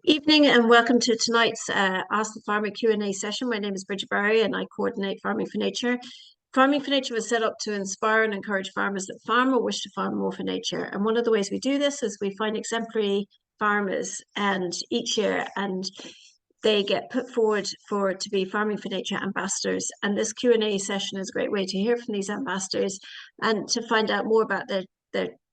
Evening and welcome to tonight's Ask the Farmer Q&A session. My name is Bridget Barry and I coordinate Farming for Nature. Farming for Nature was set up to inspire and encourage farmers that farm or wish to farm more for nature. And one of the ways we do this is we find exemplary farmers and each year and they get put forward to be Farming for Nature ambassadors. And this Q&A session is a great way to hear from these ambassadors and to find out more about their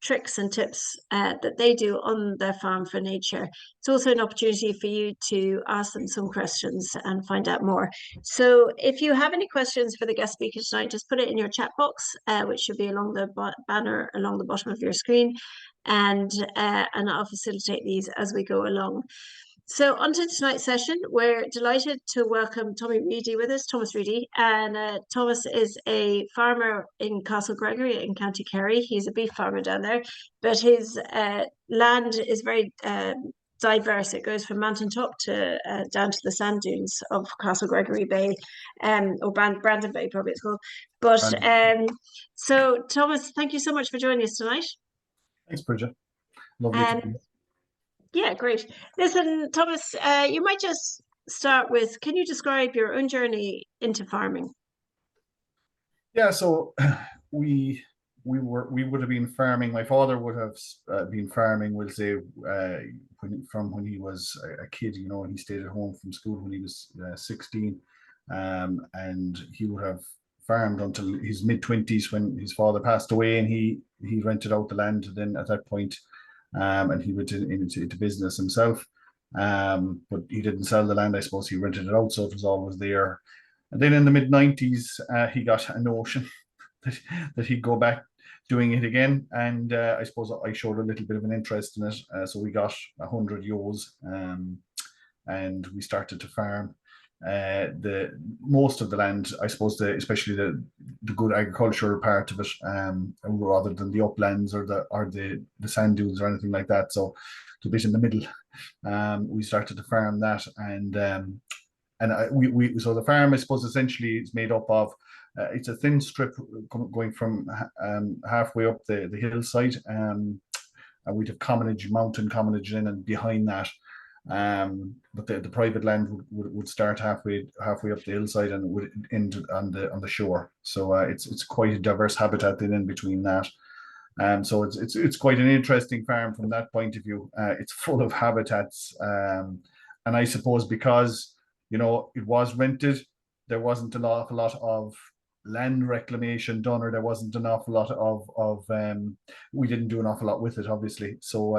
tricks and tips that they do on their farm for nature. It's also an opportunity for you to ask them some questions and find out more. So if you have any questions for the guest speaker tonight, just put it in your chat box, which should be along the banner along the bottom of your screen, and I'll facilitate these as we go along. So on to tonight's session, we're delighted to welcome Tommy Reidy with us, Thomas Reidy. And Thomas is a farmer in Castlegregory in County Kerry. He's a beef farmer down there, but his land is very diverse. It goes from mountain top to down to the sand dunes of Castlegregory Bay, or Brandon Bay probably it's called. But so Thomas, thank you so much for joining us tonight. Thanks, Bridget. Lovely to be here. Yeah, great. Listen, Thomas, you might just start with, can you describe your own journey into farming? Yeah, so we would have been farming. My father would have been farming, we'll say, from when he was a kid. You know, he stayed at home from school when he was 16, and he would have farmed until his mid-20s when his father passed away, and he rented out the land. Then at that point, and he went into business himself, but he didn't sell the land. I suppose he rented it out, so it was always there. And then in the mid-90s, he got a notion that he'd go back doing it again, and I suppose I showed a little bit of an interest in it. So we got 100 ewes, and we started to farm. The most of the land, I suppose, especially the good agricultural part of it, rather than the uplands or the sand dunes or anything like that. So the bit in the middle, we started to farm that, and so the farm, I suppose, essentially is made up of it's a thin strip going from halfway up the hillside, and we'd have commonage, mountain commonage in, and behind that. But the private land would start halfway up the hillside and would end on the shore. So it's quite a diverse habitat in between that. So it's quite an interesting farm from that point of view. It's full of habitats, and I suppose because it was rented, there wasn't an awful lot of land reclamation done, or there wasn't an awful lot of we didn't do an awful lot with it, obviously. So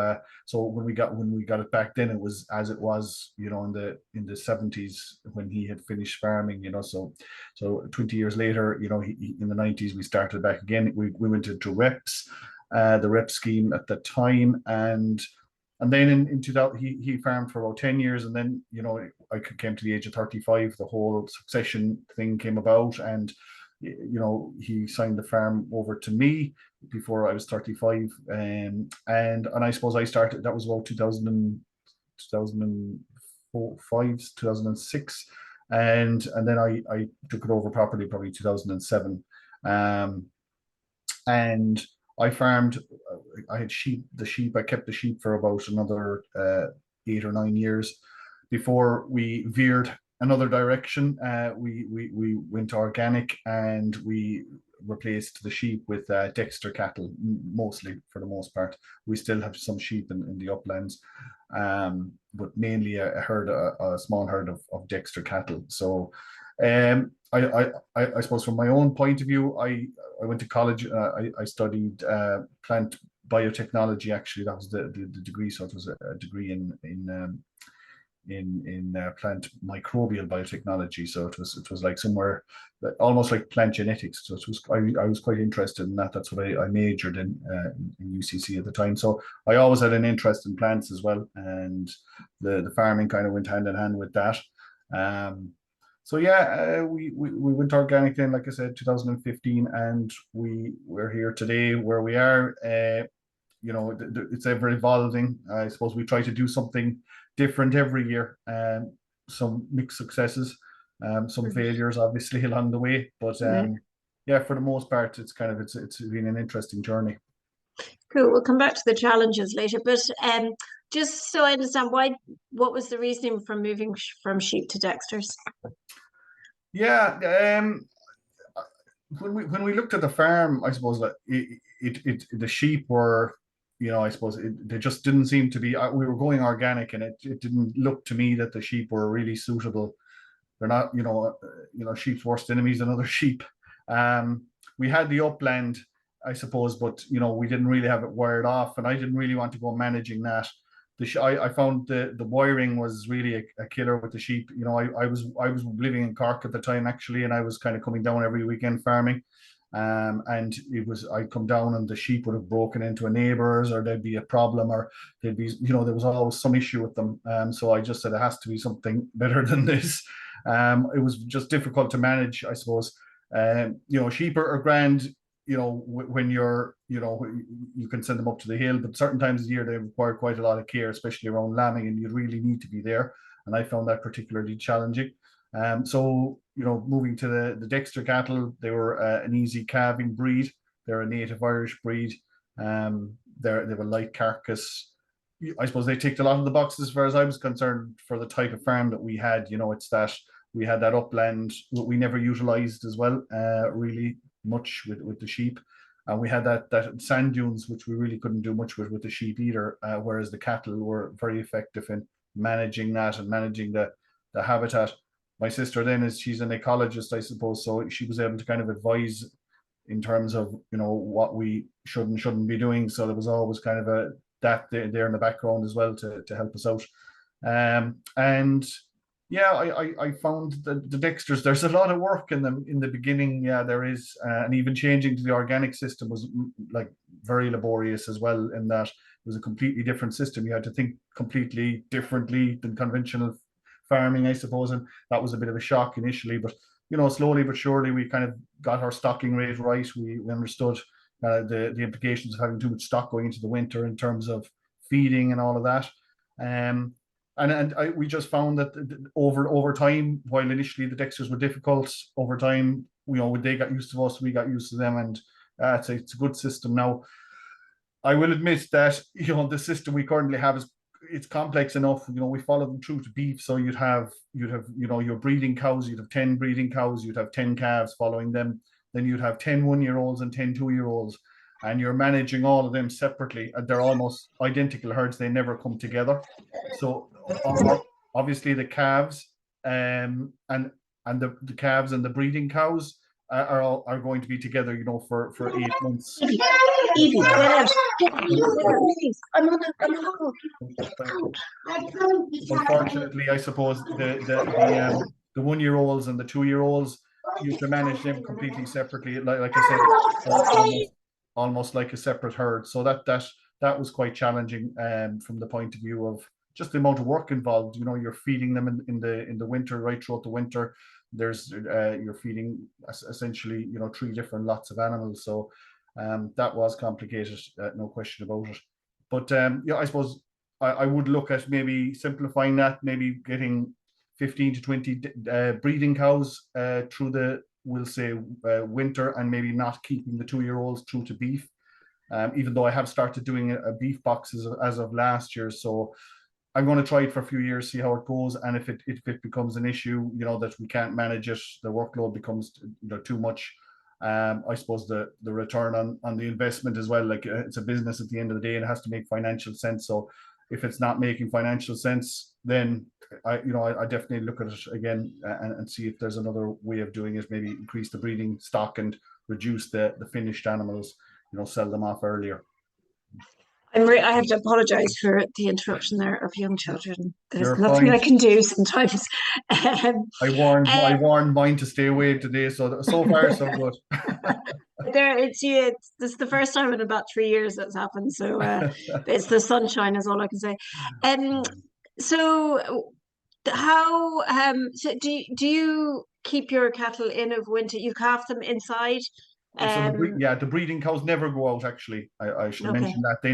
when we got it back, then it was as it was, in the 70s when he had finished farming. So 20 years later, in the 90s we started back again. We went into reps, the rep scheme at the time, and then in 2000 he farmed for about 10 years, and then I came to the age of 35. The whole succession thing came about, and he signed the farm over to me before I was 35, and I suppose I started. That was about 2005, 2006, and then I took it over properly probably 2007, and I farmed. I had sheep. I kept the sheep for about another 8 or 9 years before we veered another direction. We went organic, and we replaced the sheep with Dexter cattle, mostly, for the most part. We still have some sheep in the uplands, but mainly a small herd of Dexter cattle. So I suppose from my own point of view, I went to college. I studied plant biotechnology. Actually, that was the degree. So it was a degree in plant microbial biotechnology. So it was like somewhere almost like plant genetics. So I was quite interested in that. That's what I majored in UCC at the time. So I always had an interest in plants as well, and the farming kind of went hand in hand with that. So yeah, we went organic then, like I said, 2015, and we're here today where we are. It's ever evolving. I suppose we try to do something different every year. Some mixed successes, some failures, obviously, along the way. But yeah, for the most part, it's been an interesting journey. Cool. We'll come back to the challenges later. But just so I understand, what was the reasoning for moving from sheep to Dexter's? Yeah, when we looked at the farm, I suppose that the sheep were, I suppose they just didn't seem to be. We were going organic, and it didn't look to me that the sheep were really suitable. They're not, sheep's worst enemies another sheep. We had the upland, I suppose, but we didn't really have it wired off, and I didn't really want to go managing that. I found the wiring was really a killer with the sheep. I was living in Cork at the time actually, and I was kind of coming down every weekend farming. And I'd come down and the sheep would have broken into a neighbor's, or there'd be a problem, or there'd be, there was always some issue with them. So I just said it has to be something better than this. It was just difficult to manage, I suppose. Sheep are grand, when you're, you can send them up to the hill, but certain times of the year they require quite a lot of care, especially around lambing, and you really need to be there. And I found that particularly challenging. So, moving to the Dexter cattle, they were an easy calving breed. They're a native Irish breed. They have a light carcass. I suppose they ticked a lot of the boxes as far as I was concerned for the type of farm that we had. It's that we had that upland that we never utilized as well, really much with the sheep. And we had that sand dunes, which we really couldn't do much with the sheep either, whereas the cattle were very effective in managing that and managing the habitat. My sister then she's an ecologist, I suppose, so she was able to kind of advise in terms of what we should and shouldn't be doing. So there was always kind of that there in the background as well to help us out. And yeah, I found the Dexters, there's a lot of work in them in the beginning. Yeah, there is, and even changing to the organic system was like very laborious as well, in that it was a completely different system. You had to think completely differently than conventional farming, I suppose, and that was a bit of a shock initially. But slowly but surely, we kind of got our stocking rate right. We understood the implications of having too much stock going into the winter in terms of feeding and all of that. We just found that over time, while initially the Dexters were difficult, over time, they got used to us, we got used to them, and it's a good system now. I will admit that the system we currently have it's complex enough. We follow them through to beef, so you'd have your breeding cows. You'd have 10 breeding cows. You'd have 10 calves following them. Then you'd have 10 1-year-olds and 10 2-year-olds, and you're managing all of them separately. They're almost identical herds. They never come together. So obviously the calves and the calves and the breeding cows are going to be together, for 8 months. Evie, Unfortunately, I suppose the 1-year-olds and the 2-year-olds, you have to manage them completely separately. Like I said, almost like a separate herd. So that was quite challenging from the point of view of just the amount of work involved. You're feeding them in the winter, right throughout the winter. There's you're feeding essentially 3 different lots of animals. So that was complicated, no question about it. But I suppose I would look at maybe simplifying that, maybe getting 15 to 20 breeding cows through the, we'll say, winter, and maybe not keeping the 2-year-olds through to beef. Even though I have started doing a beef box as of last year. So I'm going to try it for a few years, see how it goes, and if it becomes an issue, that we can't manage it, the workload becomes too much. I suppose the return on the investment as well, like it's a business at the end of the day, and it has to make financial sense. So if it's not making financial sense, then I definitely look at it again and see if there's another way of doing it. Maybe increase the breeding stock and reduce the finished animals, sell them off earlier. I have to apologise for the interruption there of young children. There's You're nothing fine. I can do sometimes. I warned mine to stay away today, so far so good. This is the first time in about 3 years that's happened. So it's the sunshine is all I can say. So do you keep your cattle in of winter? You calf them inside? So the breeding cows never go out. Actually, I should mention that. They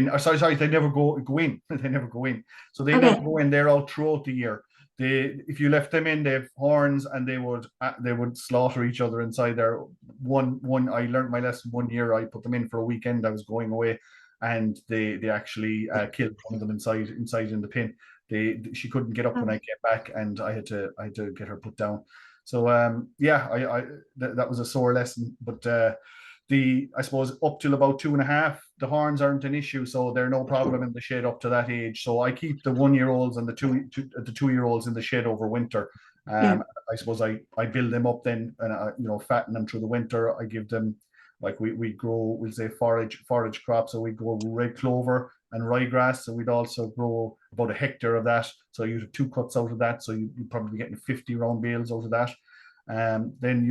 never go in. They never go in. So they never go in. They're out throughout the year. If you left them in, they have horns, and they would slaughter each other inside there. I learned my lesson one year. I put them in for a weekend. I was going away, and they actually killed one of them inside in the pen. She couldn't get up when I came back, and I had to get her put down. So yeah, that was a sore lesson. But I suppose up till about 2.5, the horns aren't an issue, so they're no problem in the shed up to that age. So I keep the 1-year-olds and the 2-year-olds in the shed over winter. I suppose I build them up then, and fatten them through the winter. I give them, like, we grow, we'll say forage crops, so we grow red clover and ryegrass. So we'd also grow about 1 hectare of that. So you'd have 2 cuts out of that. So you'd probably be getting 50 round bales out of that. Then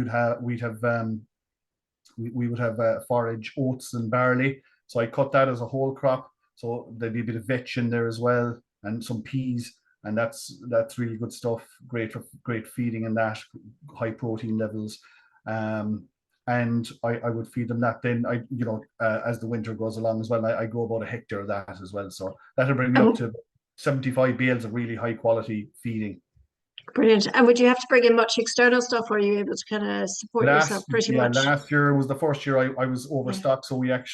we would have forage oats and barley. So I cut that as a whole crop. So there'd be a bit of vetch in there as well, and some peas. And that's really good stuff. Great feeding in that, high protein levels. And I would feed them that. Then as the winter goes along as well, I grow about 1 hectare of that as well. So that'll bring me up to 75 bales of really high quality feeding. Brilliant. And would you have to bring in much external stuff, or are you able to kind of support yourself pretty much? Last year was the first year I was overstocked. So we went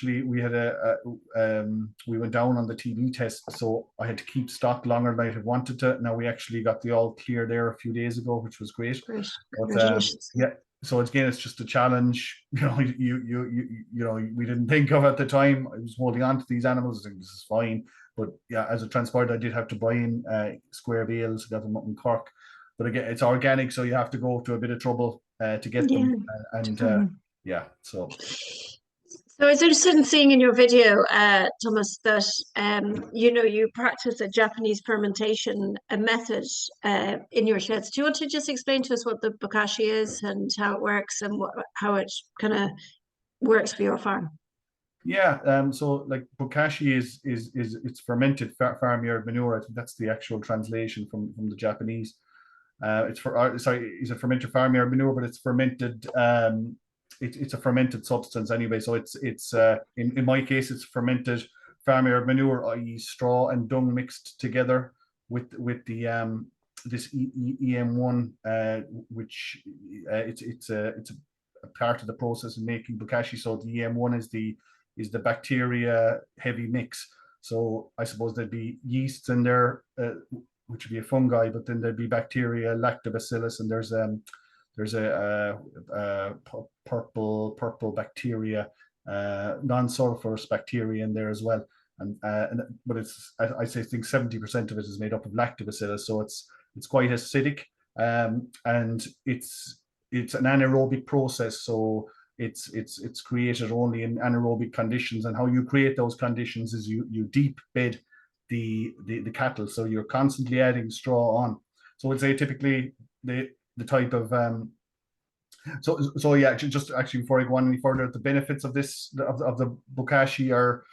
down on the TB test. So I had to keep stock longer than I had wanted to. Now we actually got the all clear there a few days ago, which was great. Great. But yeah. So again, it's just a challenge. We didn't think of at the time. I was holding on to these animals. I think this is fine. But yeah, as it transpired, I did have to buy in square bales, got them up in Cork. But again, it's organic, so you have to go to a bit of trouble to get them. So. So I was interested in seeing in your video, Thomas, that you practice a Japanese fermentation method in your sheds. Do you want to just explain to us what the Bokashi is and how it works, and how it kind of works for your farm? Yeah, so like Bokashi is it's fermented farmyard manure. I think that's the actual translation from the Japanese. It's a fermented farmyard manure, but it's fermented. It's a fermented substance anyway. So it's in my case, it's fermented farmyard manure, i.e., straw and dung mixed together with the this EM1, which it's a part of the process of making Bokashi. So the EM1 is the bacteria heavy mix. So I suppose there'd be yeasts in there, which would be a fungi, but then there'd be bacteria, lactobacillus, and there's a purple bacteria, non-sulfurous bacteria in there as well. But I think 70% of it is made up of lactobacillus, so it's quite acidic, and it's an anaerobic process. So it's created only in anaerobic conditions, and how you create those conditions is you deep bed the cattle, so you're constantly adding straw on. So it's typically the type of so yeah, just actually before I go on any further, the benefits of the Bokashi are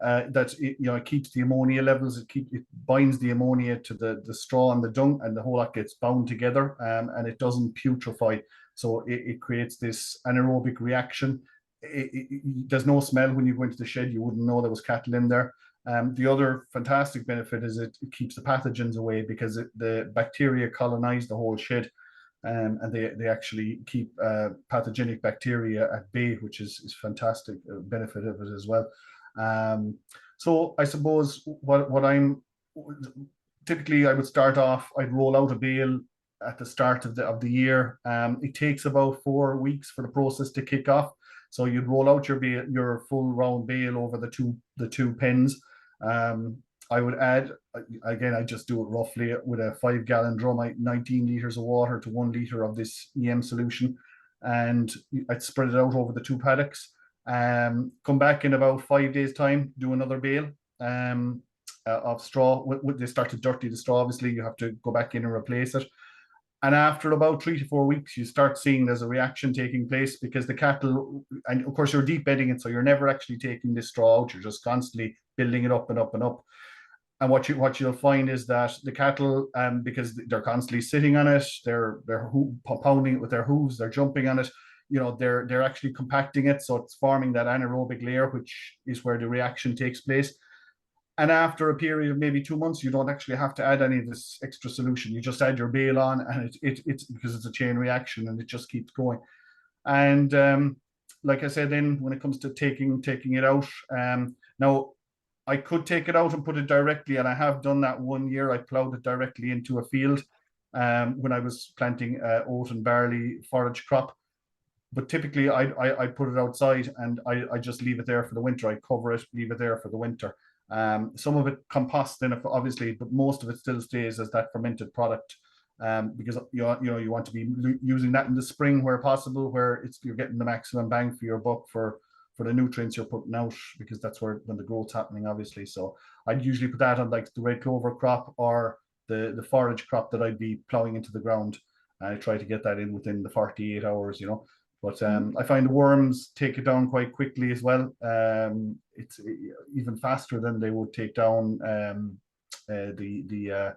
that it keeps the ammonia levels, it binds the ammonia to the straw and the dung, and the whole lot gets bound together, and it doesn't putrefy. So it creates this anaerobic reaction. There's no smell when you go into the shed. You wouldn't know there was cattle in there. The other fantastic benefit is it keeps the pathogens away, because the bacteria colonize the whole shed, and they actually keep pathogenic bacteria at bay, which is fantastic benefit of it as well. So I suppose what I'm typically, I would start off, I'd roll out a bale at the start of the year. It takes about 4 weeks for the process to kick off. So you'd roll out your full round bale over the two pens. I would add, again, I just do it roughly with a 5-gallon drum, 19 liters of water to 1 liter of this EM solution, and I'd spread it out over the 2 paddocks. Come back in about 5 days' time, do another bale of straw. When they start to dirty the straw, obviously you have to go back in and replace it. And after about 3 to 4 weeks, you start seeing there's a reaction taking place, because the cattle, and of course you're deep bedding it, so you're never actually taking this straw out. You're just constantly building it up and up and up. And what you'll find is that the cattle, because they're constantly sitting on it, they're pounding it with their hooves, they're jumping on it. They're actually compacting it, so it's forming that anaerobic layer, which is where the reaction takes place. And after a period of maybe 2 months, you don't actually have to add any of this extra solution. You just add your bale on, and it's because it's a chain reaction, and it just keeps going. And like I said, then when it comes to taking it out, now I could take it out and put it directly, and I have done that one year. I plowed it directly into a field when I was planting oat and barley forage crop. But typically, I put it outside and I just leave it there for the winter. I cover it, leave it there for the winter. Some of it composts in it, obviously, but most of it still stays as that fermented product. Because you want to be using that in the spring where possible, where you're getting the maximum bang for your buck for the nutrients you're putting out, because that's when the growth's happening, obviously. So I'd usually put that on like the red clover crop or the forage crop that I'd be plowing into the ground. I try to get that in within the 48 hours, But I find the worms take it down quite quickly as well. It's even faster than they would take down the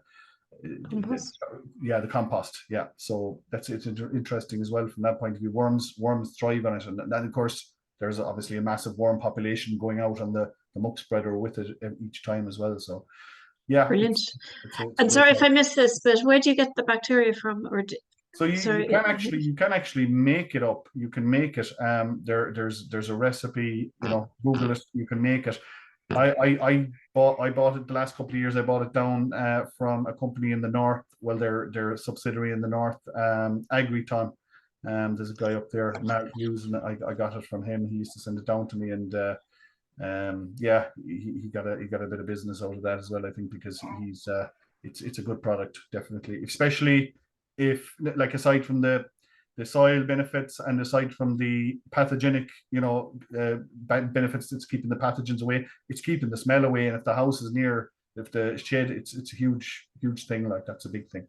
Compost. the compost. Yeah, so it's interesting as well from that point of view. Worms thrive on it, and then of course there's obviously a massive worm population going out on the muck spreader with it each time as well. So yeah, Brilliant. it's And sorry if I missed this, but where do you get the bacteria from? So you can actually make it up. You can make it. There's a recipe. Google it. You can make it. I bought it the last couple of years. I bought it down from a company in the north. Well, they're a subsidiary in the north, Agriton. There's a guy up there, Mark Hughes, and I got it from him. He used to send it down to me, and he got a bit of business out of that as well. I think because it's a good product, definitely, especially if, like, aside from the soil benefits and aside from the pathogenic, benefits, it's keeping the pathogens away, it's keeping the smell away, and if the house is near, if the shed, it's a huge thing. Like, that's a big thing.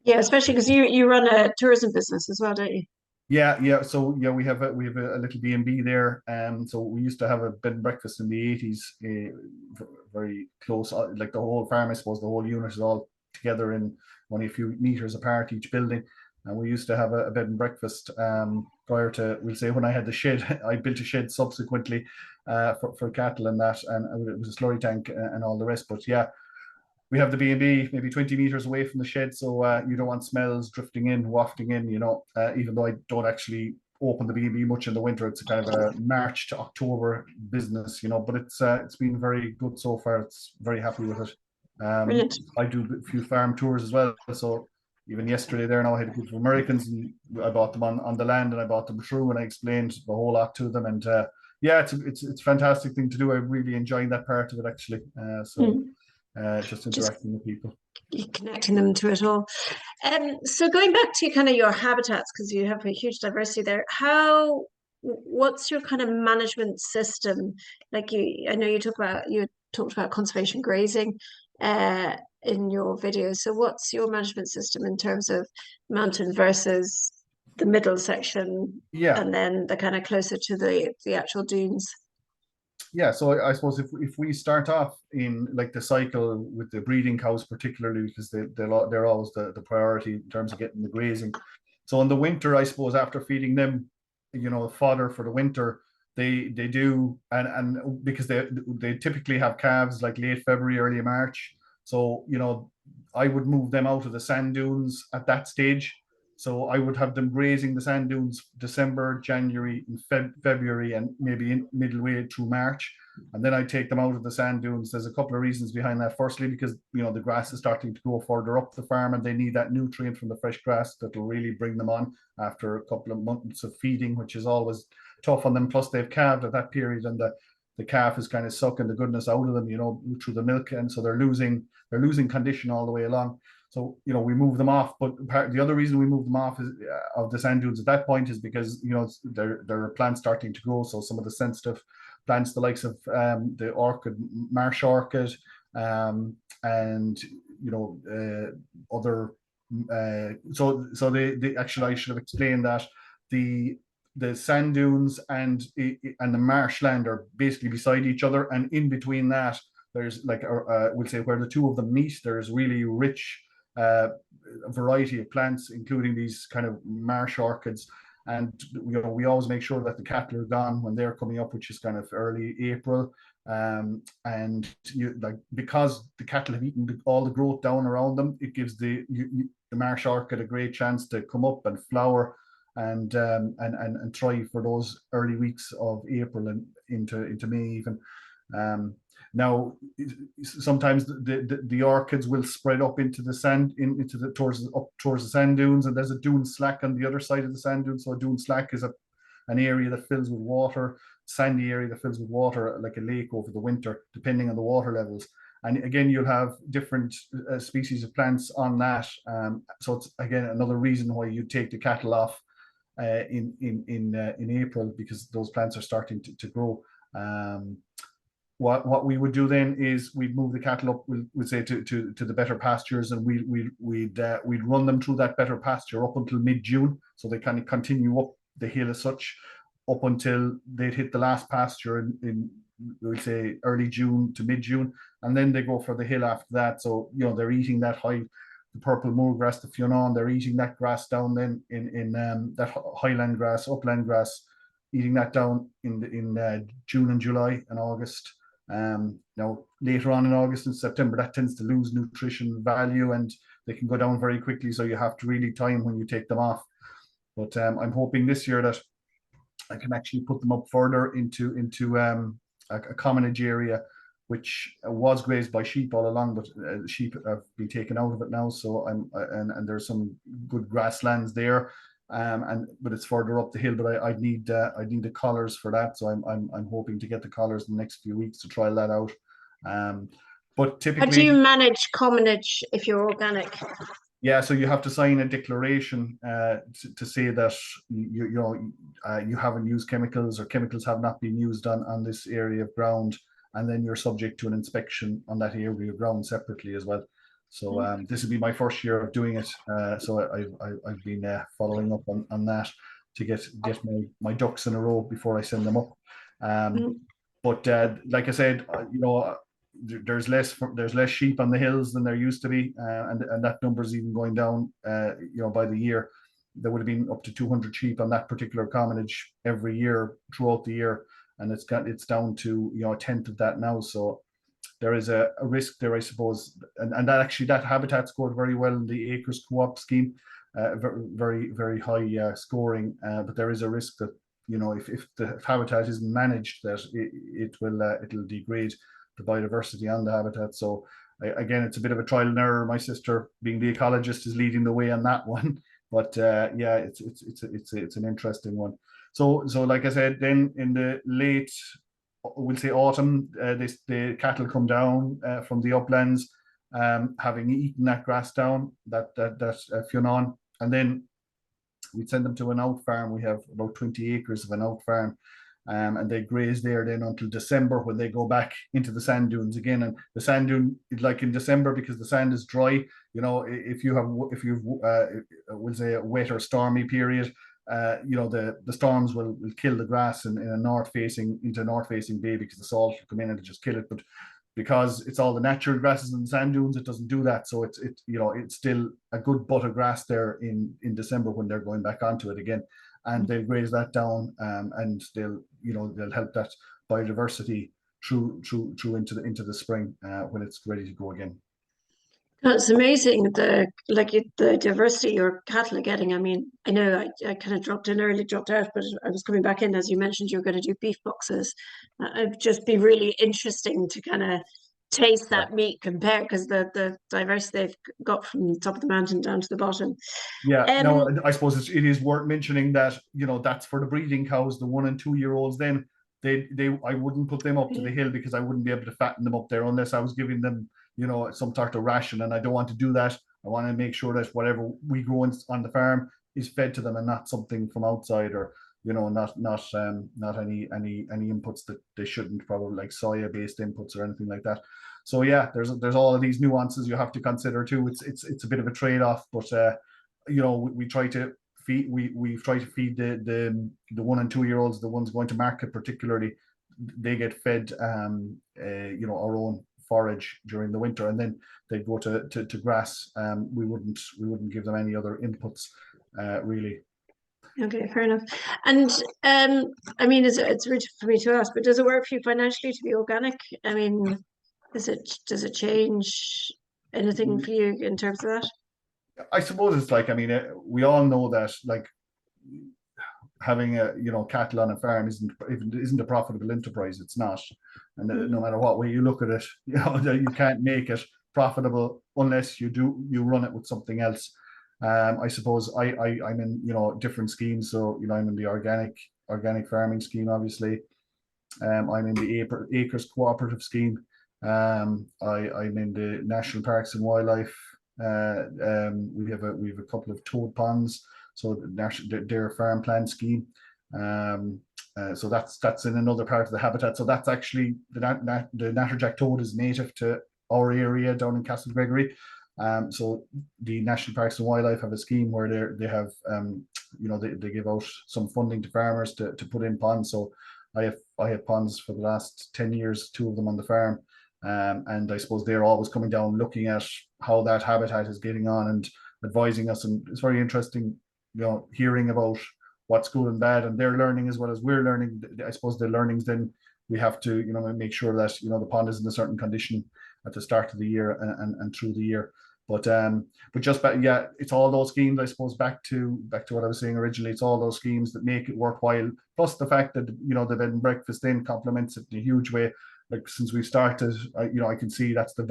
Yeah, especially because you run a tourism business as well, don't you? Yeah. So yeah, we have a little B&B there. So we used to have a bed and breakfast in the 80s, very close, like the whole farm, I suppose, the whole unit is all together in only a few meters apart, each building. And we used to have a bed and breakfast prior to, we'll say, when I had the shed. I built a shed subsequently for cattle and that, and it was a slurry tank and all the rest. But yeah, we have the B&B maybe 20 meters away from the shed, so you don't want smells drifting in, wafting in, even though I don't actually open the B&B much in the winter. It's a kind of a March to October business, but it's been very good so far. It's very happy with it. Brilliant. I do a few farm tours as well, so even yesterday there, now I had a group of Americans, and I bought them on the land, and I bought them through, and I explained the whole lot to them, and yeah, it's a fantastic thing to do. I really enjoy that part of it, actually. Just interacting with people, Connecting them to it all. So going back to kind of your habitats, because you have a huge diversity there, what's your kind of management system? Like, I know you talked about conservation grazing in your video. So what's your management system in terms of mountain versus the middle section, yeah. and then the kind of closer to the actual dunes? Yeah, so I suppose if we start off in like the cycle with the breeding cows, particularly because they're always the priority in terms of getting the grazing. So in the winter, I suppose, after feeding them, fodder for the winter, they do, and because they typically have calves like late February, early March. So I would move them out of the sand dunes at that stage. So I would have them grazing the sand dunes December, January, and February, and maybe in middle way through March. And then I take them out of the sand dunes. There's a couple of reasons behind that. Firstly, because the grass is starting to go further up the farm, and they need that nutrient from the fresh grass that will really bring them on after a couple of months of feeding, which is always tough on them. Plus, they've calved at that period, and the calf is kind of sucking the goodness out of them, through the milk, and so they're losing condition all the way along. So we move them off, but the other reason we move them off is, of the sand dunes at that point, is because there are plants starting to grow. So some of the sensitive plants, the likes of the orchid, marsh orchid, and other. So they actually, I should have explained that the sand dunes and the marshland are basically beside each other, and in between that, there's like we'll say where the two of them meet, there's really rich variety of plants, including these kind of marsh orchids. And we always make sure that the cattle are gone when they're coming up, which is kind of early April. And because the cattle have eaten all the growth down around them, it gives the marsh orchid a great chance to come up and flower and thrive for those early weeks of April and into May even. Now, sometimes the orchids will spread up into the sand, into the towards the sand dunes, and there's a dune slack on the other side of the sand dune. So a dune slack is an area that fills with water, sandy area that fills with water, like a lake over the winter, depending on the water levels. And again, you'll have different species of plants on that. So it's again another reason why you take the cattle off in April, because those plants are starting to grow. What we would do then is we'd move the cattle up, we'd say to the better pastures, and we'd run them through that better pasture up until mid-June, so they kind of continue up the hill as such, up until they'd hit the last pasture in we'll say early June to mid-June, and then they go for the hill after that. So they're eating that the purple moorgrass, the fionn, they're eating that grass down then in that highland grass, upland grass, eating that down in June and July and August. Now later on in August and September, that tends to lose nutrition value and they can go down very quickly. So you have to really time when you take them off. But I'm hoping this year that I can actually put them up further into a commonage area, which was grazed by sheep all along, but sheep have been taken out of it now. So and there's some good grasslands there, but it's further up the hill. But I'd need the collars for that. So I'm hoping to get the collars in the next few weeks to trial that out. But typically, how do you manage commonage if you're organic? Yeah, so you have to sign a declaration to say that you haven't used chemicals, or chemicals have not been used on this area of ground, and then you're subject to an inspection on that area of ground separately as well. So this will be my first year of doing it. So I've been following up on that to get my ducks in a row before I send them up. But like I said, there's less sheep on the hills than there used to be, and that number is even going down. By the year, there would have been up to 200 sheep on that particular commonage every year throughout the year, and it's down to a tenth of that now. So there is a risk there, I suppose, and that habitat scored very well in the acres co-op scheme, very very high scoring. But there is a risk that if the habitat isn't managed, that it'll degrade the biodiversity on the habitat. So again, it's a bit of a trial and error. My sister, being the ecologist, is leading the way on that one. But yeah, it's an interesting one. So like I said, then in the late, we'll say autumn, the cattle come down from the uplands, having eaten that grass down, that fionn, and then we'd send them to an out farm. We have about 20 acres of an out farm. And they graze there then until December, when they go back into the sand dunes again. And the sand dune, like in December, because the sand is dry, if you've we'll say a wet or stormy period, the storms will kill the grass in a north facing bay, because the salt will come in and just kill it. But because it's all the natural grasses in the sand dunes, it doesn't do that. So it's still a good butt of grass there in December when they're going back onto it again. And they'll graze that down, and they'll help that biodiversity through into the spring when it's ready to go again. It's amazing the diversity your cattle are getting. I mean, I know I kind of dropped out, but I was coming back in as you mentioned you're going to do beef boxes. It'd just be really interesting to kind of taste that meat compared, because the diversity they've got from the top of the mountain down to the bottom. Yeah, no, I suppose it is worth mentioning that that's for the breeding cows, the 1 and 2 year olds. Then I wouldn't put them up to the hill, because I wouldn't be able to fatten them up there unless I was giving them some sort of ration, and I don't want to do that. I want to make sure that whatever we grow on the farm is fed to them, and not something from outside, or not any inputs that they shouldn't, probably like soya based inputs or anything like that. So yeah, there's all of these nuances you have to consider too. It's a bit of a trade-off, but we try to feed the 1 and 2 year olds, the ones going to market particularly, they get fed our own forage during the winter, and then they go to grass. We wouldn't give them any other inputs really. Okay, fair enough. And I mean, it's rich for me to ask, but does it work for you financially to be organic? I mean, does it change anything for you in terms of that? I suppose it's like, I mean, we all know that like having cattle on a farm isn't a profitable enterprise. It's not. And no matter what way you look at it, you can't make it profitable unless you run it with something else. I suppose I'm in different schemes. So I'm in the organic farming scheme, obviously. I'm in the acres cooperative scheme. I'm in the national parks and wildlife. We have a couple of toad ponds, so the Dare Farm Plan scheme. So that's in another part of the habitat. So that's actually the natterjack toad is native to our area down in Castlegregory. So the National Parks and Wildlife have a scheme where they have they give out some funding to farmers to put in ponds. So I have ponds for the last 10 years, 2 of them on the farm. And I suppose they're always coming down looking at how that habitat is getting on and advising us. And it's very interesting, hearing about what's good and bad, and they're learning as well as we're learning. I suppose the learnings, then we have to make sure that the pond is in a certain condition at the start of the year and through the year. But just it's all those schemes, I suppose, back to what I was saying originally. It's all those schemes that make it worthwhile. Plus the fact that the bed and breakfast then complements it in a huge way. Like since we started, I can see that's the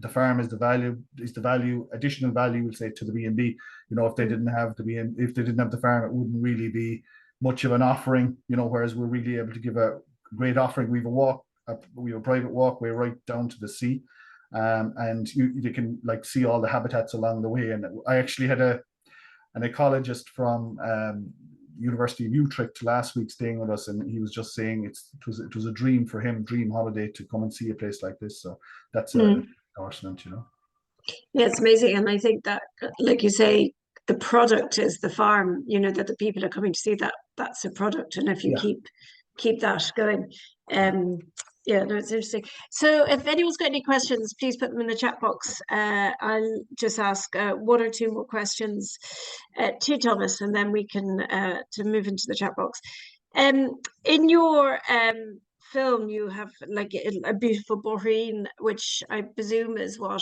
farm is the value, additional value, we'll say, to the B&B. If they didn't have the farm, it wouldn't really be much of an offering. Whereas we're really able to give a great offering. We have a private walkway right down to the sea. And you can see all the habitats along the way. And I actually had an ecologist from University of Utrecht last week staying with us, and he was just saying it was a dream for him, dream holiday, to come and see a place like this. So that's an endorsement, Yeah, it's amazing. And I think that, like you say, the product is the farm, that the people are coming to see, that's a product. And if you keep that going, yeah, no, it's interesting. So if anyone's got any questions, please put them in the chat box. I'll just ask 1 or 2 more questions to Thomas, and then we can to move into the chat box. In your film, you have a beautiful boheen, which I presume is what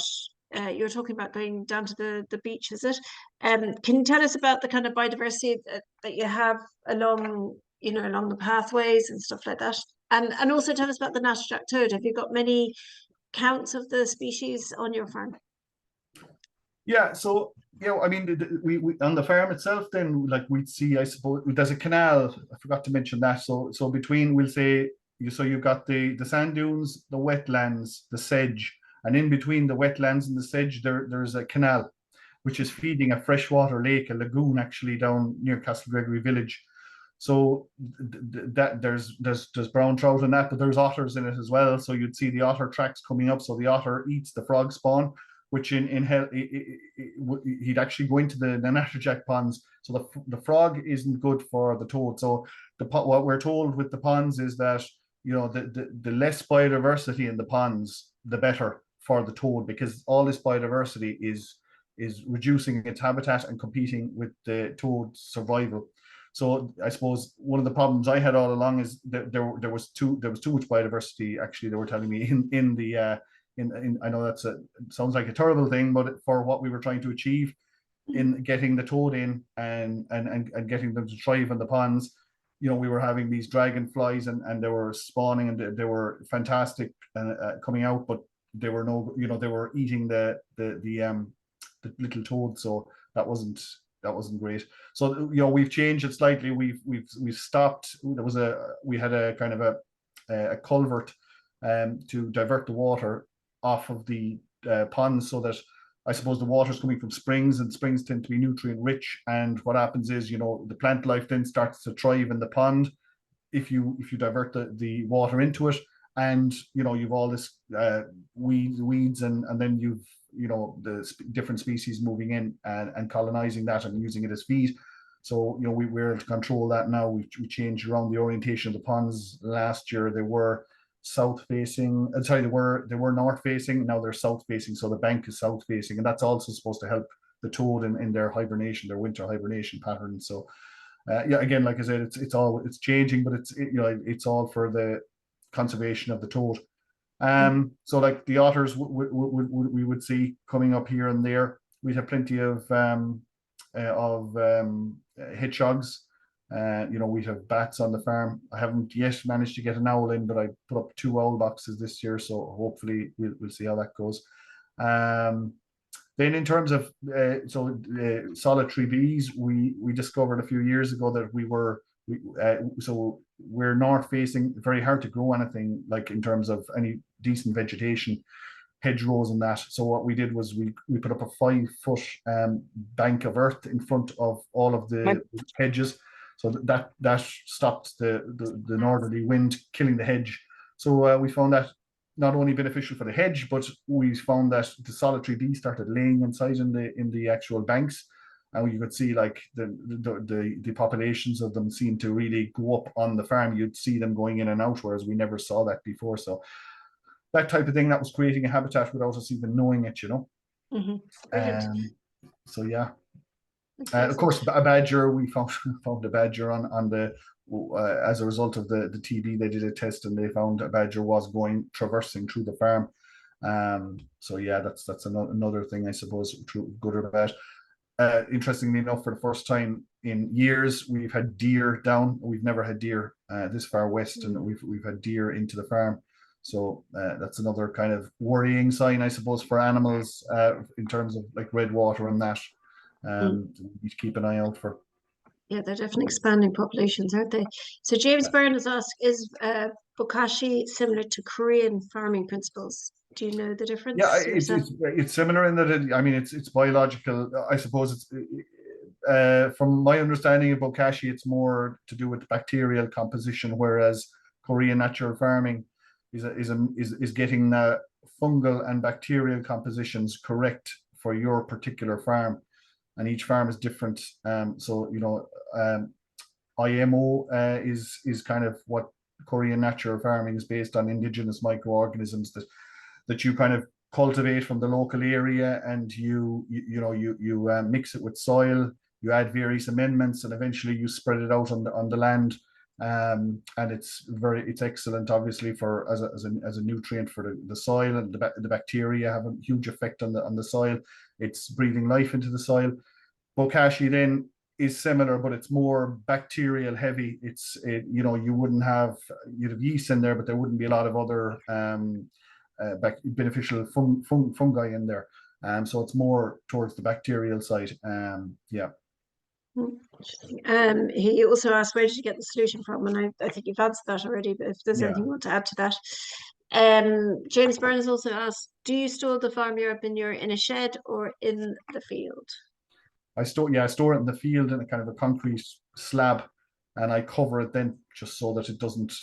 you're talking about, going down to the beach, is it? Can you tell us about the kind of biodiversity that you have along the pathways and stuff like that? And also tell us about the natterjack toad. Have you got many counts of the species on your farm? Yeah, so I mean, we on the farm itself, then we'd see, I suppose, there's a canal. I forgot to mention that. So between, we'll say, so you've got the sand dunes, the wetlands, the sedge, and in between the wetlands and the sedge, there's a canal, which is feeding a freshwater lake, a lagoon, actually, down near Castlegregory village. So that there's brown trout in that, but there's otters in it as well. So you'd see the otter tracks coming up. So the otter eats the frog spawn, which in hell he'd actually go into the natterjack ponds. So the frog isn't good for the toad. So what we're told with the ponds is that the less biodiversity in the ponds, the better for the toad, because all this biodiversity is reducing its habitat and competing with the toad's survival. So I suppose one of the problems I had all along is that there was too much biodiversity. Actually, they were telling me in the I know it sounds like a terrible thing, but for what we were trying to achieve in getting the toad in and getting them to thrive in the ponds, we were having these dragonflies and they were spawning and they were fantastic coming out, but they were they were eating the little toad, so that wasn't great. So we've changed it slightly. We've stopped. We had a kind of a culvert to divert the water off of the ponds, so that I suppose the water is coming from springs, and springs tend to be nutrient rich. And what happens is the plant life then starts to thrive in the pond if you divert the water into it, and you've all this weeds and then you've the different species moving in and colonizing that and using it as feed. So we're able to control that now. We changed around the orientation of the ponds. Last year they were south facing. Sorry, they were north facing. Now they're south facing. So the bank is south facing, and that's also supposed to help the toad in their hibernation, their winter hibernation pattern. So again, like I said, it's changing, but it's all for the conservation of the toad. So like the otters we would see coming up here and there. We'd have plenty of hedgehogs. We have bats on the farm. I haven't yet managed to get an owl in, but I put up 2 owl boxes this year, so hopefully we'll see how that goes. Then in terms of solitary bees, we discovered a few years ago that we're north facing, very hard to grow anything like in terms of any decent vegetation, hedgerows and that. So what we did was we put up a 5-foot bank of earth in front of all of the hedges, so that stopped the northerly wind killing the hedge. So we found that not only beneficial for the hedge, but we found that the solitary bees started laying inside in the actual banks, and you could see like the populations of them seem to really go up on the farm. You'd see them going in and out, whereas we never saw that before. So that type of thing, that was creating a habitat without us even knowing it, So yeah. Of course, a badger. We found a badger on the as a result of the TB. They did a test and they found a badger was traversing through the farm. So yeah, that's another thing, I suppose, good or bad. Interestingly enough, for the first time in years, we've had deer down. We've never had deer this far west, and we've had deer into the farm. So that's another kind of worrying sign, I suppose, for animals in terms of like redwater and that. We need to keep an eye out for. Yeah, they're definitely expanding populations, aren't they? So James Byrne has asked, is Bokashi similar to Korean farming principles? Do you know the difference? Yeah, it's similar in that it's biological. I suppose it's from my understanding of Bokashi, it's more to do with bacterial composition, whereas Korean natural farming is getting the fungal and bacterial compositions correct for your particular farm, and each farm is different. IMO is kind of what Korean natural farming is based on, indigenous microorganisms that you kind of cultivate from the local area, and you mix it with soil, you add various amendments, and eventually you spread it out on the land. And it's excellent, obviously, for as a nutrient for the soil, and the bacteria have a huge effect on the soil. It's breathing life into the soil. Bokashi then is similar, but it's more bacterial heavy. You'd have yeast in there, but there wouldn't be a lot of other beneficial fungi in there. So it's more towards the bacterial side. Yeah. He also asked, where did you get the solution from? And I think you've answered that already, but if there's anything you want to add to that. James Byrne has also asked, do you store the farm Europe in a shed or in the field? I store it in the field in a kind of a concrete slab, and I cover it then just so that it doesn't,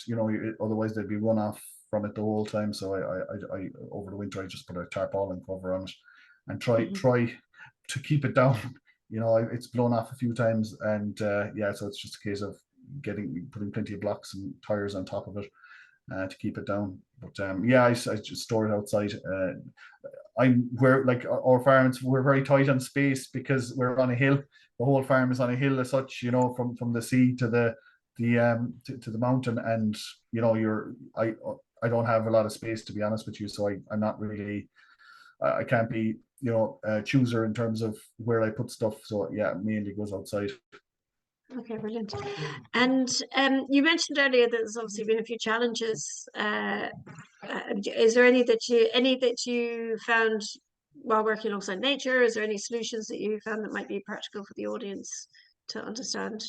otherwise there'd be runoff from it the whole time. So I over the winter I just put a tarpaulin cover on it and try to keep it down. It's blown off a few times, and so it's just a case of putting plenty of blocks and tires on top of it to keep it down. But I just store it outside. Our farms, we're very tight on space because we're on a hill. The whole farm is on a hill as such, from the sea to the mountain, and I don't have a lot of space, to be honest with you, so I'm not really, I can't be a chooser in terms of where I put stuff. So yeah, it mainly goes outside. Okay, brilliant. And you mentioned earlier that there's obviously been a few challenges. Is there any that you found while working alongside nature? Is there any solutions that you found that might be practical for the audience to understand?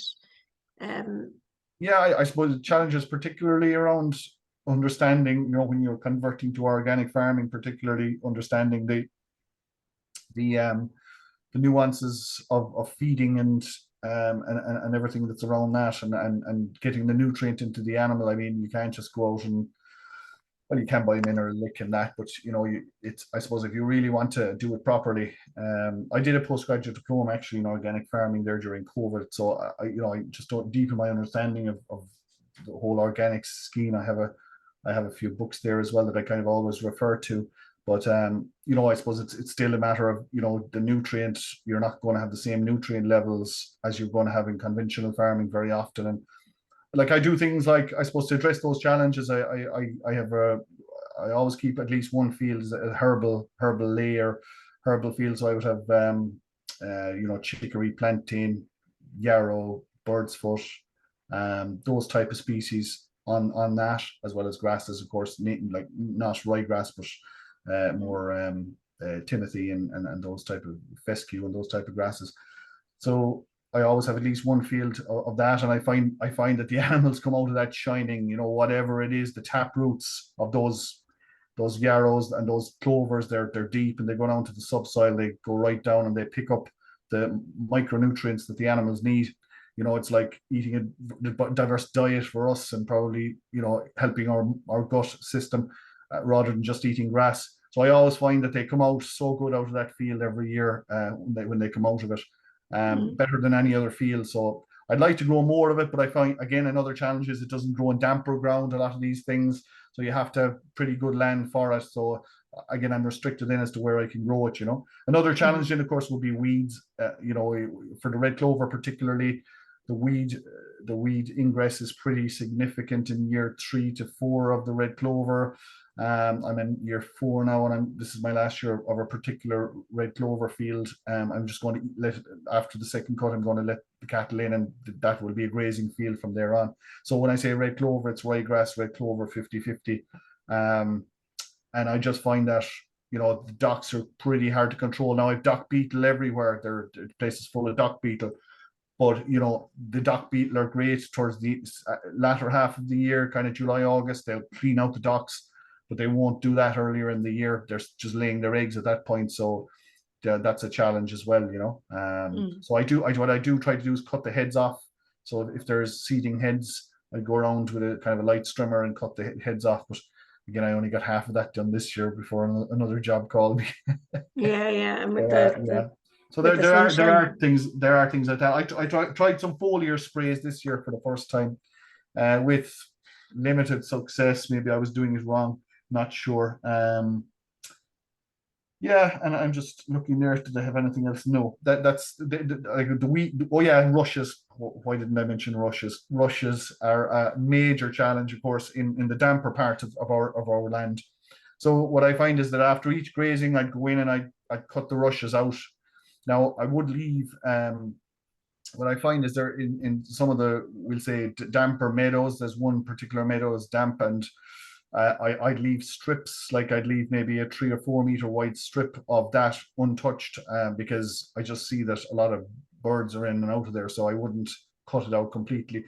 I suppose the challenges, particularly around understanding, when you're converting to organic farming, particularly understanding the nuances of feeding and everything that's around that, and getting the nutrient into the animal. I mean, you can't just go out and, well, you can buy mineral lick and that, but I suppose if you really want to do it properly. I did a postgraduate diploma actually in organic farming there during COVID, so I just don't deepen my understanding of the whole organics scheme. I have a few books there as well that I kind of always refer to. But I suppose it's still a matter of the nutrient. You're not going to have the same nutrient levels as you're going to have in conventional farming very often. And like I do things like, I suppose, to address those challenges, I always keep at least one field as a herbal layer, herbal field. So I would have chicory, plantain, yarrow, bird's foot, those type of species on that, as well as grasses, of course, like not ryegrass, but more timothy and those type of fescue and those type of grasses. So I always have at least one field of that, and I find that the animals come out of that shining, whatever it is, the tap roots of those yarrows and those clovers, they're deep and they go down to the subsoil, they go right down and they pick up the micronutrients that the animals need. It's like eating a diverse diet for us, and probably, helping our gut system, rather than just eating grass. So I always find that they come out so good out of that field every year, when they come out of it, better than any other field. So I'd like to grow more of it, but I find, again, another challenge is it doesn't grow in damper ground, a lot of these things. So you have to have pretty good land for it. So again, I'm restricted in as to where I can grow it. Another challenge then, of course, would be weeds. For the red clover particularly, the weed ingress is pretty significant in year 3 to 4 of the red clover. I'm in year 4 now, and this is my last year of a particular red clover field. I'm just going to let, after the second cut, I'm going to let the cattle in, and that will be a grazing field from there on. So when I say red clover, it's ryegrass, red clover 50-50. And I just find that, the docks are pretty hard to control. Now I've dock beetle everywhere. The place is full of dock beetle. But, the dock beetle are great towards the latter half of the year, kind of July, August. They'll clean out the docks, but they won't do that earlier in the year. They're just laying their eggs at that point. So that's a challenge as well, So what I do try to do is cut the heads off. So if there's seeding heads, I go around with a kind of a light strimmer and cut the heads off. But again, I only got half of that done this year before another job called me. Yeah. And with yeah. So there are things like that. I tried some foliar sprays this year for the first time, with limited success. Maybe I was doing it wrong, not sure. Yeah, and I'm just looking there. Did I have anything else? No. That's the weed. Oh yeah, rushes. Why didn't I mention rushes? Rushes are a major challenge, of course, in the damper part of our land. So what I find is that after each grazing, I'd go in and I'd cut the rushes out. Now I would leave. What I find is there in some of the, we'll say, damper meadows. There's one particular meadow is damp, and I'd leave strips, like I'd leave maybe a 3 or 4 meter wide strip of that untouched, because I just see that a lot of birds are in and out of there, so I wouldn't cut it out completely.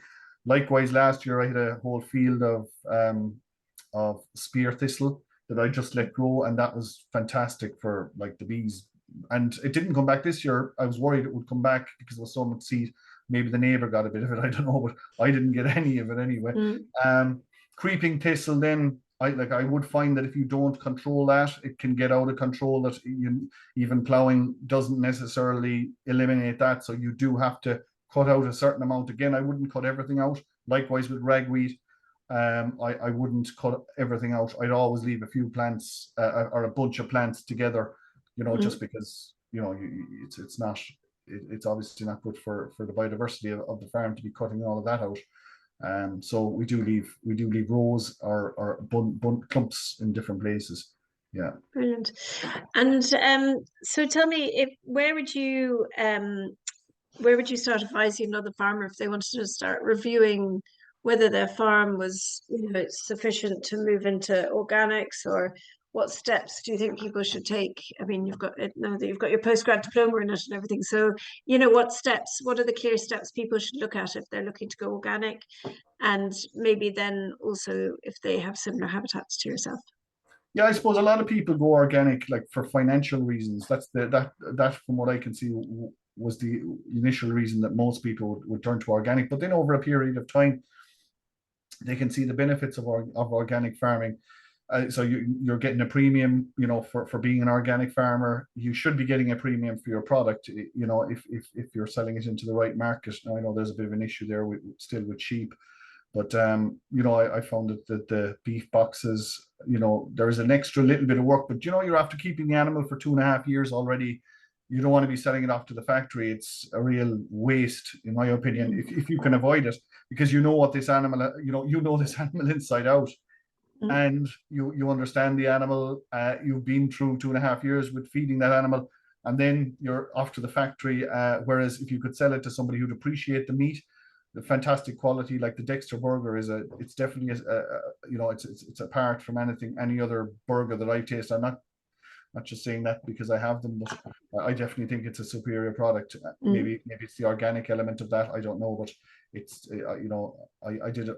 Likewise, last year I had a whole field of spear thistle that I just let grow, and that was fantastic for like the bees. And it didn't come back this year. I was worried it would come back because there was so much seed. Maybe the neighbor got a bit of it, I don't know, but I didn't get any of it anyway. Creeping thistle, then I would find that if you don't control that, it can get out of control. That even plowing doesn't necessarily eliminate that, so you do have to cut out a certain amount. Again, I wouldn't cut everything out. Likewise with ragweed, I wouldn't cut everything out. I'd always leave a few plants, or a bunch of plants together, just because it's obviously not good for the biodiversity of the farm to be cutting all of that out. So we do leave rows or bun clumps in different places. Yeah. Brilliant. And so tell me, where would you start advising another farmer if they wanted to start reviewing whether their farm was, sufficient to move into organics, or what steps do you think people should take? I mean, you've got your postgrad diploma in it and everything. So, what are the clear steps people should look at if they're looking to go organic, and maybe then also if they have similar habitats to yourself? Yeah, I suppose a lot of people go organic like for financial reasons. That's that from what I can see was the initial reason that most people would turn to organic. But then over a period of time, they can see the benefits of organic farming. So you're getting a premium, for being an organic farmer. You should be getting a premium for your product, if you're selling it into the right market. Now I know there's a bit of an issue there with sheep, but I found that the beef boxes, there is an extra little bit of work, but you're after keeping the animal for 2.5 years already. You don't want to be selling it off to the factory. It's a real waste, in my opinion, if you can avoid it, because what this animal, this animal inside out. And you understand the animal. You've been through 2.5 years with feeding that animal, and then you're off to the factory. Whereas if you could sell it to somebody who'd appreciate the meat, the fantastic quality. Like the Dexter burger it's definitely you know, it's apart from any other burger that I taste. I'm not just saying that because I have them, but I definitely think it's a superior product. Mm. Maybe it's the organic element of that. I don't know, but it's you know, I did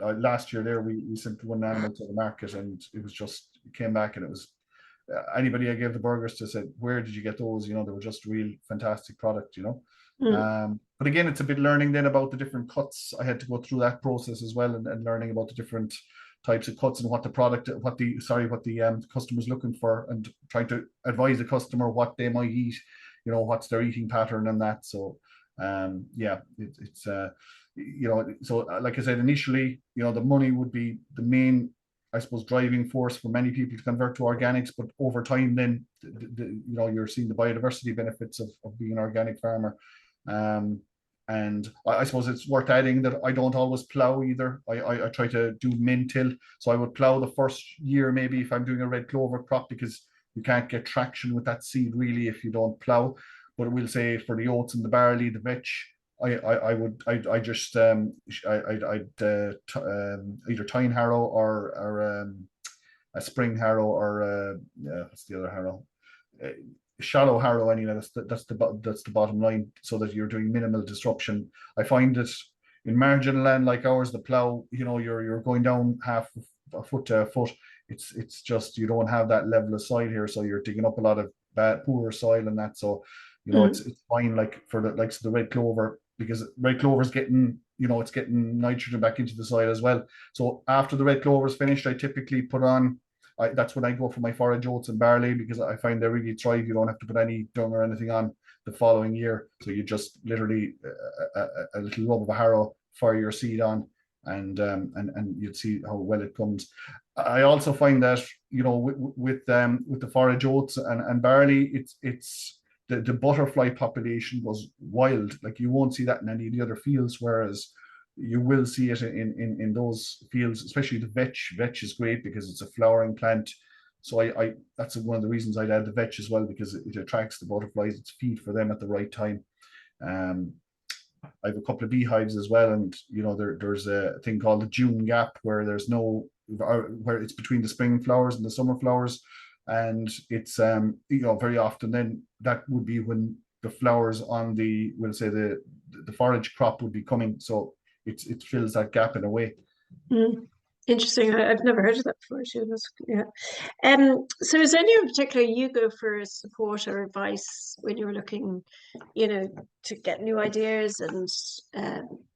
last year there. We sent one animal to the market, and it came back, and it was anybody I gave the burgers to said, where did you get those? You know, they were just real fantastic product. You know. Mm. But again, it's a bit learning then about the different cuts. I had to go through that process as well, and learning about the different types of cuts and what the customer's looking for, and trying to advise the customer what they might eat, you know, what's their eating pattern and that. So yeah, it's you know, so like I said, initially, you know, the money would be the main, I suppose, driving force for many people to convert to organics, but over time then you know, you're seeing the biodiversity benefits of being an organic farmer. And I suppose it's worth adding that I don't always plow either. I try to do min-till. So I would plow the first year, maybe if I'm doing a red clover crop, because you can't get traction with that seed really if you don't plow. But we'll say for the oats and the barley, the vetch, I just I'd either tine harrow or a spring harrow, or what's the other harrow? Shallow harrow anyway. That's the bottom line, so that you're doing minimal disruption. I find that in marginal land like ours, the plow, you know, you're going down half a foot to a foot. It's just, you don't have that level of soil here, so you're digging up a lot of poor soil and that. So you know, it's fine, like for the likes of the red clover, because red clover is getting, you know, it's getting nitrogen back into the soil as well. So after the red clover is finished, I typically put on, that's when I go for my forage oats and barley, because I find they really thrive. You don't have to put any dung or anything on the following year. So you just literally a little rub of a harrow for your seed on, and you'd see how well it comes. I also find that, you know, with the forage oats and barley, it's the butterfly population was wild. Like, you won't see that in any of the other fields, whereas you will see it in those fields, especially the vetch. Vetch is great because it's a flowering plant. So I that's one of the reasons I'd add the vetch as well, because it attracts the butterflies. It's feed for them at the right time. I have a couple of beehives as well, and you know, there's a thing called the June gap, where there's no, where it's between the spring flowers and the summer flowers, and it's you know, very often then that would be when the flowers on the, we'll say the forage crop would be coming. So it fills that gap in a way. Mm. Interesting. I've never heard of that before. Actually. Yeah. So is there any in particular you go for support or advice when you're looking, you know, to get new ideas and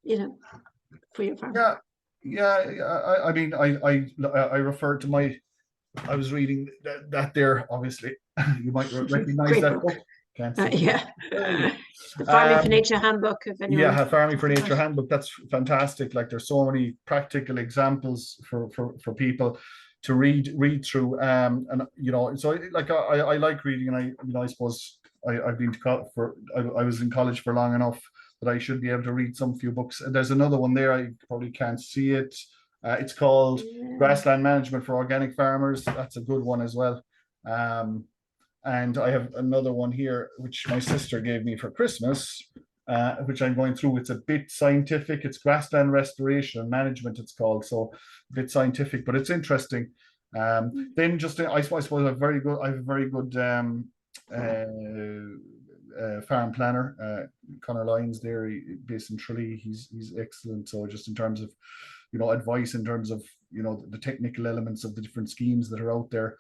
you know, for your farm? I mean, I referred to my, I was reading that there, obviously. You might recognize Great that book. book. Can't see. Yeah. The Farming for Nature Handbook, if anyone. Yeah, Farming for Nature Handbook. That's fantastic. Like, there's so many practical examples for people to read through. And you know, so like I like reading, and you know, I suppose I've been to I was in college for long enough that I should be able to read some few books. There's another one there. I probably can't see it. It's called Grassland Management for Organic Farmers. That's a good one as well. And I have another one here, which my sister gave me for Christmas, which I'm going through. It's a bit scientific. It's Grassland Restoration and Management, it's called. So a bit scientific, but it's interesting. Then just, I suppose I have a very good farm planner, Connor Lyons there, based in Tralee. He's excellent. So just in terms of, you know, advice in terms of, you know, the technical elements of the different schemes that are out there.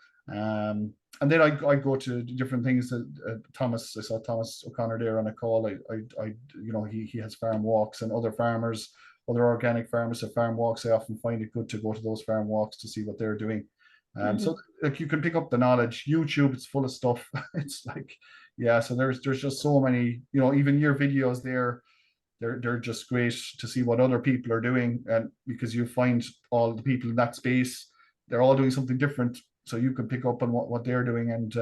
And then I go to different things that Thomas, I saw Thomas O'Connor there on a call. I you know, he has farm walks, and other farmers, other organic farmers have farm walks. I often find it good to go to those farm walks to see what they're doing. So like, you can pick up the knowledge. YouTube, it's full of stuff. It's like, yeah, so there's just so many, you know, even your videos there, they're just great to see what other people are doing, and because you find all the people in that space, they're all doing something different, so you can pick up on what they're doing and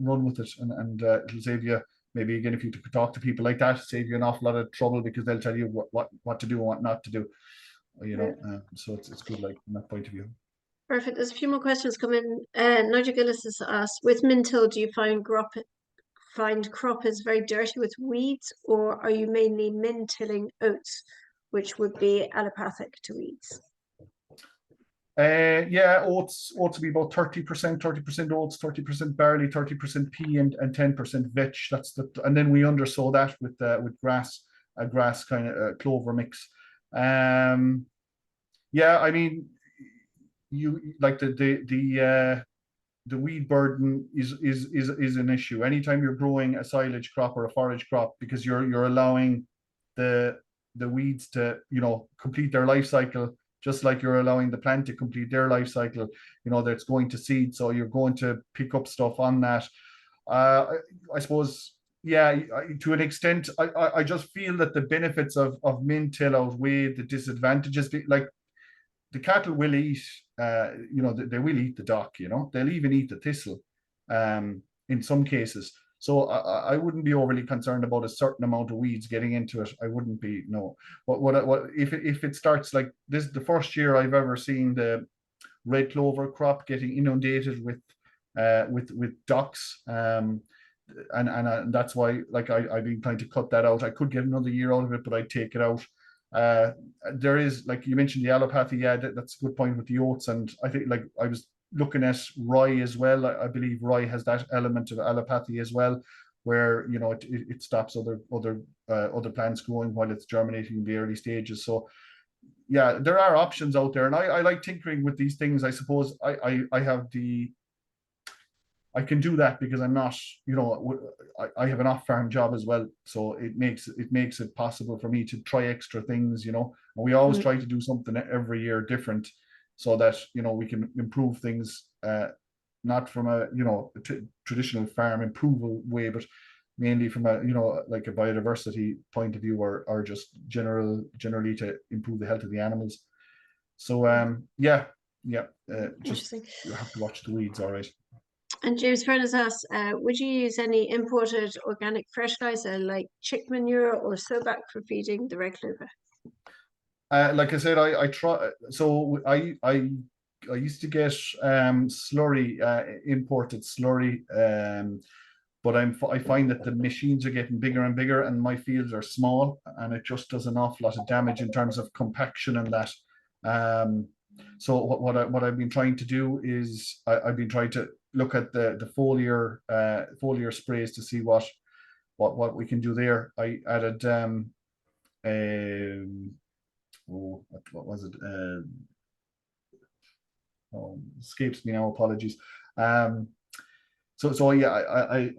run with it, and it'll save you, maybe again, if you could talk to people like that, save you an awful lot of trouble, because they'll tell you what to do and what not to do, you know. So it's good, like, from that point of view. Perfect. There's a few more questions coming. Nigel Gillis has asked, with min-till, do you find crop is very dirty with weeds, or are you mainly min-tilling oats? which would be allopathic to weeds? Yeah, oats would be about 30% oats, 30% barley, 30% pea, and 10% vetch. And then we undersow that with grass, a grass kind of clover mix. Yeah, I mean, you like the weed burden is an issue anytime you're growing a silage crop or a forage crop, because you're allowing the weeds to complete their life cycle, just like you're allowing the plant to complete their life cycle, that's going to seed, so you're going to pick up stuff on that. I suppose, yeah, to an extent, I just feel that the benefits of mint-till outweigh the disadvantages. Like, the cattle will eat, they will eat the dock, they'll even eat the thistle, in some cases. So I wouldn't be overly concerned about a certain amount of weeds getting into it. I wouldn't be, no. What if it starts like this? The first year I've ever seen the red clover crop getting inundated with ducks, and that's why, like, I've been trying to cut that out. I could get another year out of it, but I'd take it out. There is, like you mentioned, the allopathy. Yeah, that's a good point with the oats, and I think, like, I was looking at rye as well. I believe rye has that element of allopathy as well, where it stops other plants growing while it's germinating in the early stages. So yeah, there are options out there, and I like tinkering with these things. I suppose I can do that because I'm not, I have an off-farm job as well, so it makes it possible for me to try extra things. And we always try to do something every year different, so that we can improve things, not from a traditional farm improval way, but mainly from a like a biodiversity point of view, or just generally to improve the health of the animals. So yeah, just you have to watch the weeds, all right. And James Prentice asks, would you use any imported organic fertilizer like chick manure or sobac for feeding the red clover? Like I said, I try. So I used to get slurry, imported slurry, but I find that the machines are getting bigger and bigger, and my fields are small, and it just does an awful lot of damage in terms of compaction and that. So what I've been trying to do is I've been trying to look at the foliar sprays to see what we can do there. I added what was it? Escapes me now. Apologies. So yeah, I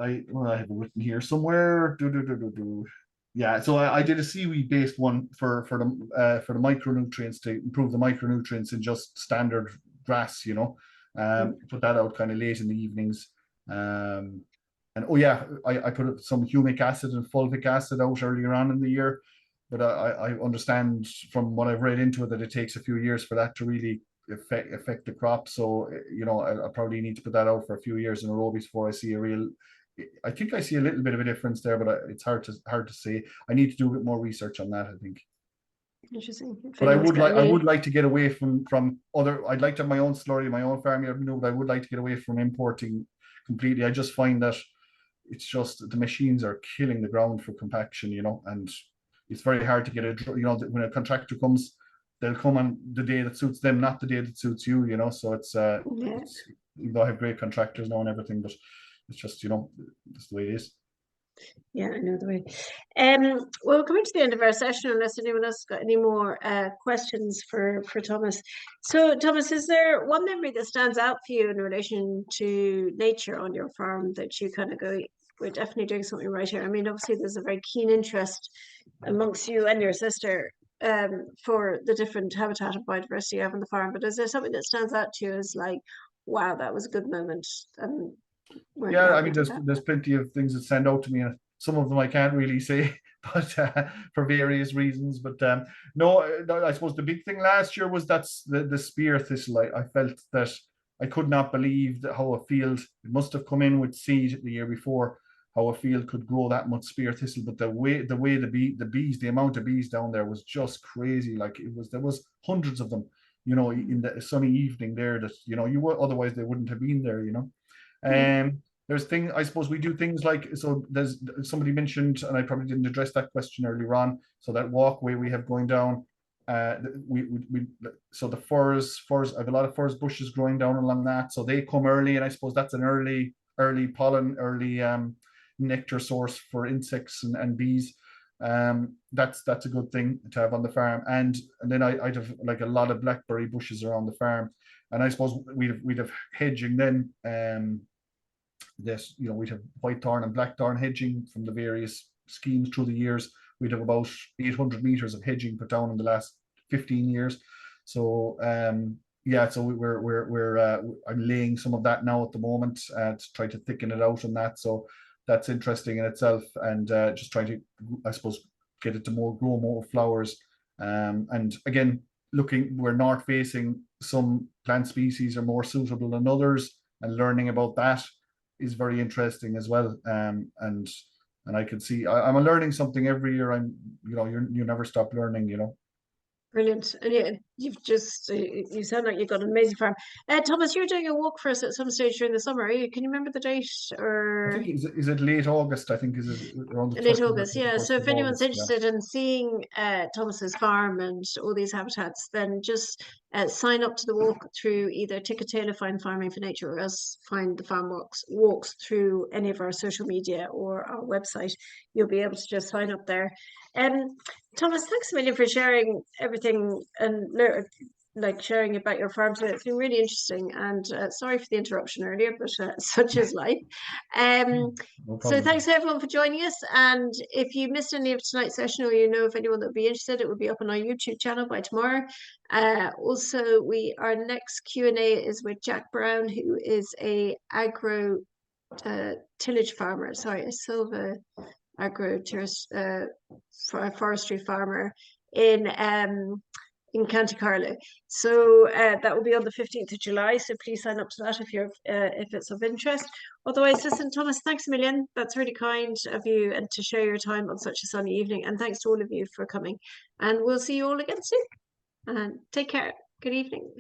have it written here somewhere. Yeah, so I did a seaweed-based one for the micronutrients, to improve the micronutrients in just standard grass. Put that out kind of late in the evenings. And oh yeah, I put some humic acid and fulvic acid out earlier on in the year, but I understand from what I've read into it that it takes a few years for that to really affect the crop. So I probably need to put that out for a few years in a row before I see a real. I think I see a little bit of a difference there, but it's hard to say. I need to do a bit more research on that, I think. Interesting. But I would like to get away from other. I'd like to have my own slurry, my own farm. But I would like to get away from importing completely. I just find that it's just the machines are killing the ground for compaction, and it's very hard to get when a contractor comes, they'll come on the day that suits them, not the day that suits you. So it's even though I have great contractors now and everything, but it's just that's the way it is. Yeah, I know the way. Well, we're coming to the end of our session, unless anyone else has got any more questions for Thomas. So, Thomas, is there one memory that stands out for you in relation to nature on your farm that you kind of go, we're definitely doing something right here? I mean, obviously, there's a very keen interest amongst you and your sister for the different habitat and biodiversity you have on the farm. But is there something that stands out to you as like, wow, that was a good moment? Yeah, I mean, there's plenty of things that stand out to me, and some of them I can't really say, but for various reasons. But no, I suppose the big thing last year was that's the spear thistle. I felt that I could not believe that how a field, it must have come in with seed the year before, how a field could grow that much spear thistle. But the way the bees, the amount of bees down there was just crazy. Like there was hundreds of them, in the sunny evening there that you otherwise they wouldn't have been there. there's thing I suppose we do things like, so there's somebody mentioned, and I probably didn't address that question earlier on. So that walkway we have going down, we so the furze, I have a lot of furze bushes growing down along that, so they come early, and I suppose that's an early pollen, early nectar source for insects and bees. That's a good thing to have on the farm. And then I'd have like a lot of blackberry bushes around the farm, and I suppose we'd have hedging then. This, we'd have white thorn and black thorn hedging from the various schemes through the years. We'd have about 800 meters of hedging put down in the last 15 years. So yeah, so I'm laying some of that now at the moment to try to thicken it out and that. So that's interesting in itself, and just trying to, I suppose, get it to grow more flowers. And again, we're north facing. Some plant species are more suitable than others, and learning about that is very interesting as well. And I can see I'm learning something every year. You never stop learning. Brilliant. And yeah, you sound like you've got an amazing farm. Thomas, you're doing a walk for us at some stage during the summer, are you? Can you remember the date? I Or think is it late August? I think is it around the late 30th or August, yeah. So 31st if of anyone's August. Yeah. interested in seeing Thomas's farm and all these habitats, then just sign up to the walk through either Ticketail of Find Farming for Nature, or else find the farm walks through any of our social media or our website. You'll be able to just sign up there. Thomas, thanks a million for sharing everything and sharing about your farm today. It's been really interesting, and sorry for the interruption earlier, but such is life. No So problem. thanks everyone for joining us. And if you missed any of tonight's session, or you know of anyone that would be interested, it will be up on our YouTube channel by tomorrow. Also, our next Q&A is with Jack Brown, who is a agro tillage farmer. Sorry, a silva agro forestry farmer in County Carlow. So that will be on the 15th of July. So please sign up to that if it's of interest. Otherwise, listen, Thomas, thanks a million. That's really kind of you, and to share your time on such a sunny evening. And thanks to all of you for coming. And we'll see you all again soon. And take care. Good evening.